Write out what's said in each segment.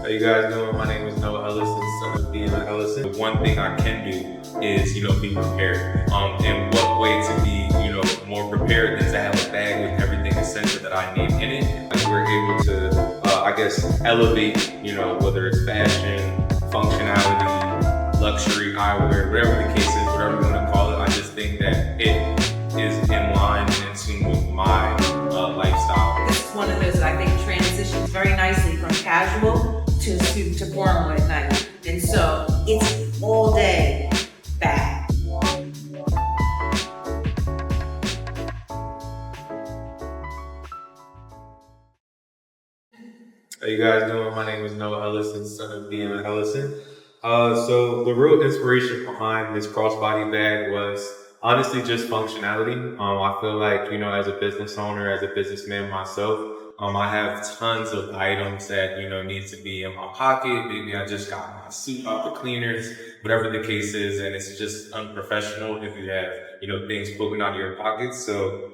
How you guys doing? My name is Noah Ellison, son of Dionne Ellison. The one thing I can do is, be prepared. And what way to be, more prepared than to have a bag with everything essential that I need in it. And we're able to, elevate, whether it's fashion, functionality, luxury, eyewear, whatever the case is, whatever you want to call it. I just think that it is in line and in tune with my lifestyle. This is one of those that I think transitions very nicely from casual to suit to formal at night. And so it's all day bag. How you guys doing? My name is Noah Ellison, son of Dionne Ellison. So the real inspiration behind this crossbody bag was honestly just functionality. I feel like, as a business owner, as a businessman myself, I have tons of items that, need to be in my pocket. Maybe I just got my suit out the cleaners, whatever the case is, and it's just unprofessional if you have, things poking out of your pockets. So,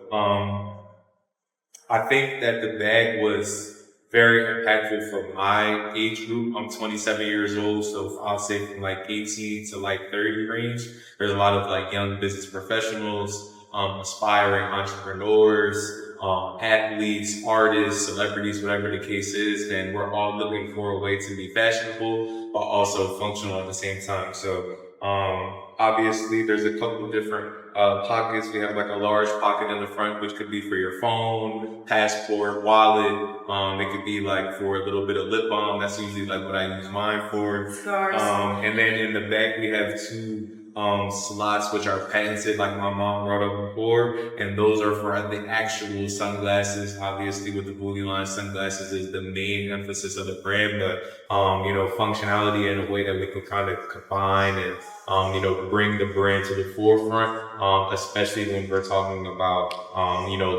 I think that the bag was very impactful for my age group. I'm 27 years old, so I'll say from like 18 to like 30 range. There's a lot of like young business professionals, aspiring entrepreneurs, athletes, artists, celebrities, whatever the case is, and we're all looking for a way to be fashionable, but also functional at the same time. So, obviously there's a couple of different pockets. We have like a large pocket in the front, which could be for your phone, passport, wallet. It could be like for a little bit of lip balm. That's usually like what I use mine for. Scars. And then in the back, we have two slots, which are patented, like my mom brought up before. And those are for the actual sunglasses. Obviously, with the Vuliwear sunglasses is the main emphasis of the brand, but, functionality in a way that we can kind of combine and, bring the brand to the forefront, especially when we're talking about,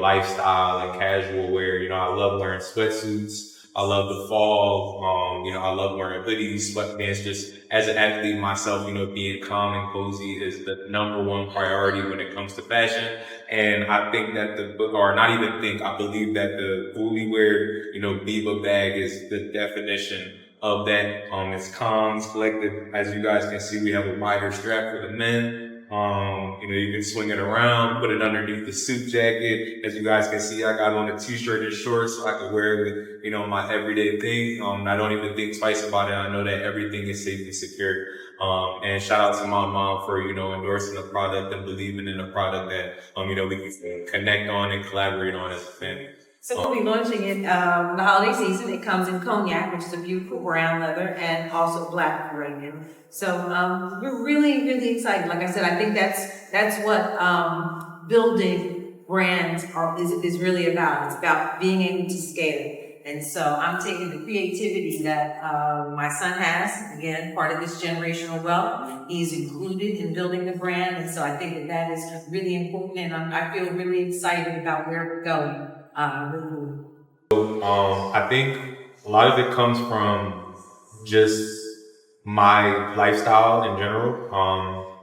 lifestyle and casual wear. I love wearing sweatsuits. I love the fall. I love wearing hoodies, sweatpants. Just as an athlete myself, being calm and cozy is the number one priority when it comes to fashion. And I think that I believe that the Vuliwear, Biba bag is the definition of that. It's calm, it's collected. As you guys can see, we have a wider strap for the men. You can swing it around, put it underneath the suit jacket. As you guys can see, I got on a t-shirt and shorts so I can wear it with, my everyday thing. I don't even think twice about it. I know that everything is safe and secure. And shout out to my mom for, endorsing the product and believing in the product that, we can connect on and collaborate on as a family. So we'll be launching it the holiday season. It comes in cognac, which is a beautiful brown leather, and also black right now. So we're really, really excited. Like I said, I think that's what building brands is really about. It's about being able to scale. And so I'm taking the creativity that my son has, again, part of this generational wealth. He's included in building the brand, and so I think that is really important, and I feel really excited about where we're going. I think a lot of it comes from just my lifestyle in general.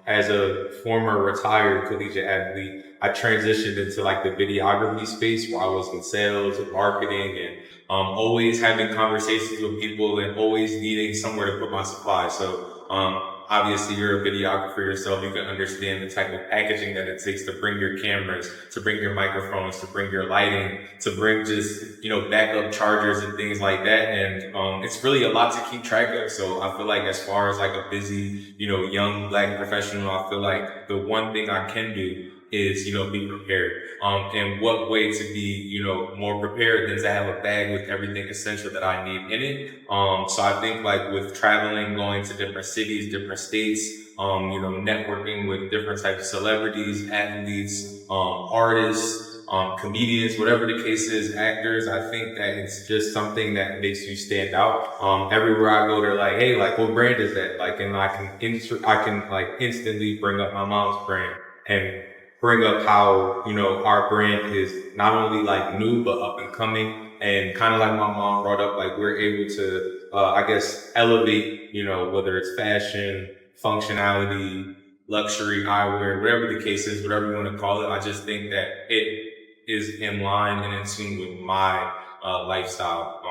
As a former retired collegiate athlete, I transitioned into like the videography space where I was in sales and marketing and always having conversations with people and always needing somewhere to put my supplies. So obviously you're a videographer yourself. You can understand the type of packaging that it takes to bring your cameras, to bring your microphones, to bring your lighting, to bring just, backup chargers and things like that. And it's really a lot to keep track of. So I feel like as far as like a busy, young black professional, I feel like the one thing I can do is, be prepared. And what way to be, more prepared than to have a bag with everything essential that I need in it. So I think like with traveling, going to different cities, different states, networking with different types of celebrities, athletes, artists, comedians, whatever the case is, actors, I think that it's just something that makes you stand out. Everywhere I go, they're like, hey, like what brand is that? Like, and I can like instantly bring up my mom's brand and bring up how, our brand is not only like new, but up and coming. And kind of like my mom brought up, like we're able to, elevate, whether it's fashion, functionality, luxury, eyewear, whatever the case is, whatever you want to call it. I just think that it is in line and in tune with my lifestyle.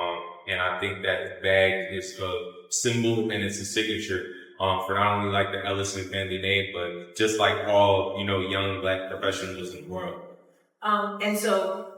And I think that bag is a symbol and it's a signature for not only like the Ellison family name, but just like all, young Black professionals in the world. And so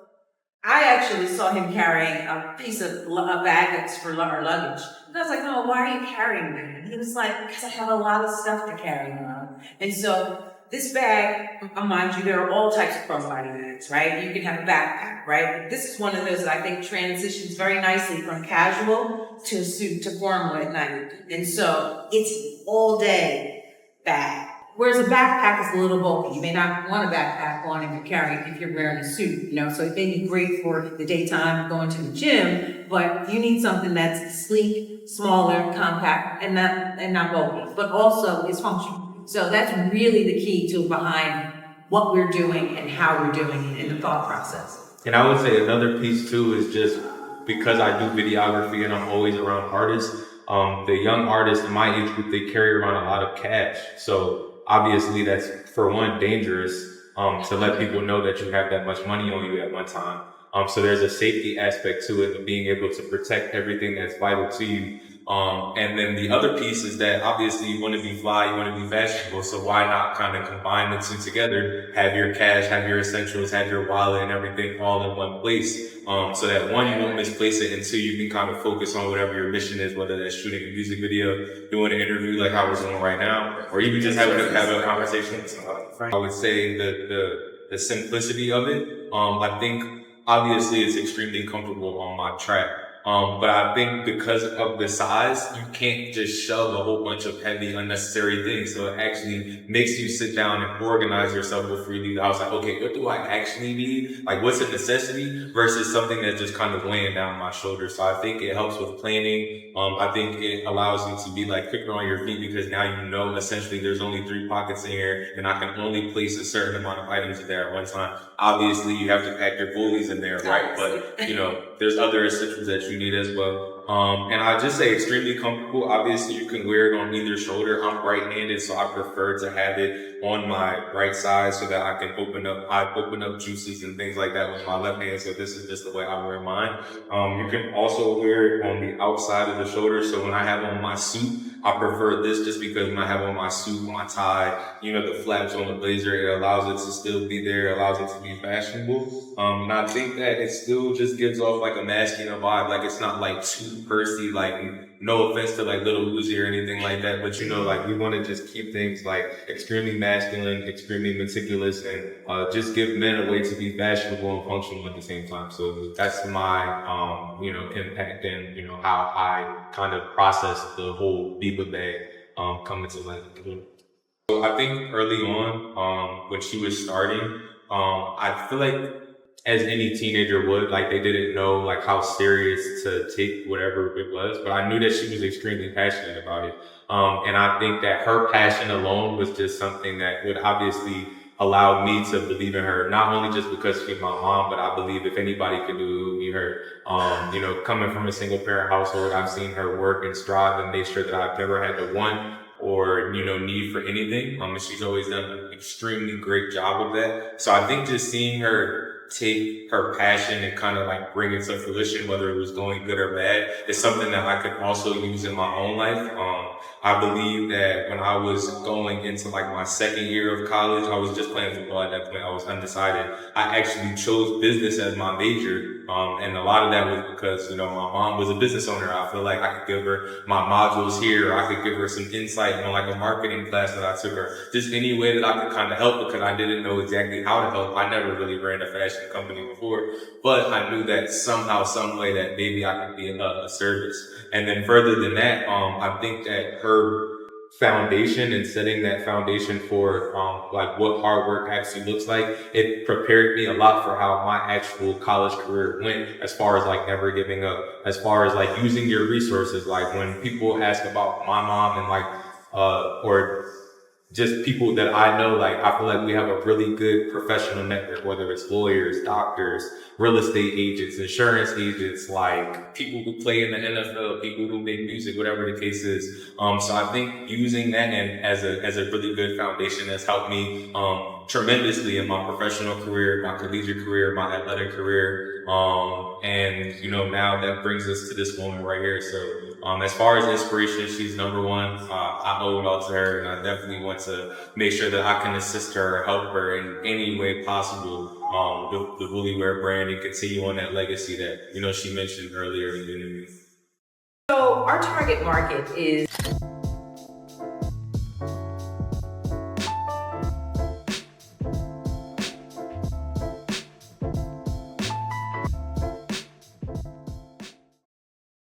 I actually saw him carrying a piece of a bag that's for our luggage. And I was like, "Oh, why are you carrying that?" And he was like, "Because I have a lot of stuff to carry around." And so this bag, mind you, there are all types of crossbody bags, right? You can have a backpack, right? But this is one of those that I think transitions very nicely from casual to suit to formal at night. And so it's all day bag. Whereas a backpack is a little bulky. You may not want a backpack on if you're carrying, if you're wearing a suit, so it may be great for the daytime going to the gym, but you need something that's sleek, smaller, compact, and not bulky, but also is functional. So that's really the key to behind what we're doing and how we're doing it in the thought process. And I would say another piece too is just because I do videography and I'm always around artists, the young artists in my age group, they carry around a lot of cash. So obviously that's, for one, dangerous to let people know that you have that much money on you at one time. So there's a safety aspect to it of being able to protect everything that's vital to you. And then the other piece is that obviously you want to be fly, you want to be fashionable. So why not kind of combine the two together? Have your cash, have your essentials, have your wallet and everything all in one place. So that one, you won't misplace it, and two, you can kind of focus on whatever your mission is, whether that's shooting a music video, doing an interview like I was doing right now, or even just having a conversation with somebody. I would say the simplicity of it. I think obviously it's extremely comfortable on my track. But I think because of the size, you can't just shove a whole bunch of heavy, unnecessary things. So it actually makes you sit down and organize yourself before you leave the house. Like, okay, what do I actually need? Like, what's a necessity versus something that's just kind of weighing down my shoulders. So I think it helps with planning. I think it allows you to be like quicker on your feet because now you know essentially there's only 3 pockets in here and I can only place a certain amount of items in there at one time. Obviously, you have to pack your Vulies in there, right? But, there's other essentials that you need as well. And I just say extremely comfortable. Obviously, you can wear it on either shoulder. I'm right-handed, so I prefer to have it on my right side so that I can open up juices and things like that with my left hand. So this is just the way I wear mine. You can also wear it on the outside of the shoulder. So when I have on my suit, I prefer this just because when I have on my suit, my tie, the flaps on the blazer, it allows it to still be there, allows it to be fashionable. And I think that it still just gives off like a masculine vibe. Like it's not like too pursy, like no offense to like Little Uzi or anything like that, but like we want to just keep things like extremely masculine, extremely meticulous, and just give men a way to be fashionable and functional at the same time. So that's my impact and how I kind of process the whole Biba bag coming to life. So I think early on, when she was starting, I feel like as any teenager would, like they didn't know like how serious to take whatever it was, but I knew that she was extremely passionate about it. And I think that her passion alone was just something that would obviously allow me to believe in her, not only just because she's my mom, but I believe if anybody could do it, it would be her. Coming from a single parent household, I've seen her work and strive and make sure that I've never had to want or need for anything. And she's always done an extremely great job of that. So I think just seeing her take her passion and kind of like bring it to fruition, whether it was going good or bad, is something that I could also use in my own life. I believe that when I was going into like my second year of college, I was just playing football at that point. I was undecided. I actually chose business as my major. And a lot of that was because, my mom was a business owner. I feel like I could give her my modules here, or I could give her some insight on like a marketing class that I took her. Just any way that I could kind of help because I didn't know exactly how to help. I never really ran a fashion company before, but I knew that somehow, some way that maybe I could be a service. And then further than that, I think that her foundation and setting that foundation for like what hard work actually looks like, it prepared me a lot for how my actual college career went, as far as like never giving up, as far as like using your resources. Like when people ask about my mom and like or just people that I know, like I feel like we have a really good professional network, whether it's lawyers, doctors, real estate agents, insurance agents, like people who play in the NFL, people who make music, whatever the case is. So I think using that and as a really good foundation has helped me tremendously in my professional career, my collegiate career, my athletic career. And, you know, now that brings us to this moment right here. So, as far as inspiration, she's number one. I owe it all to her, and I definitely want to make sure that I can assist her or help her in any way possible. The Vuliwear brand and continue on that legacy that, you know, she mentioned earlier in the interview. So our target market is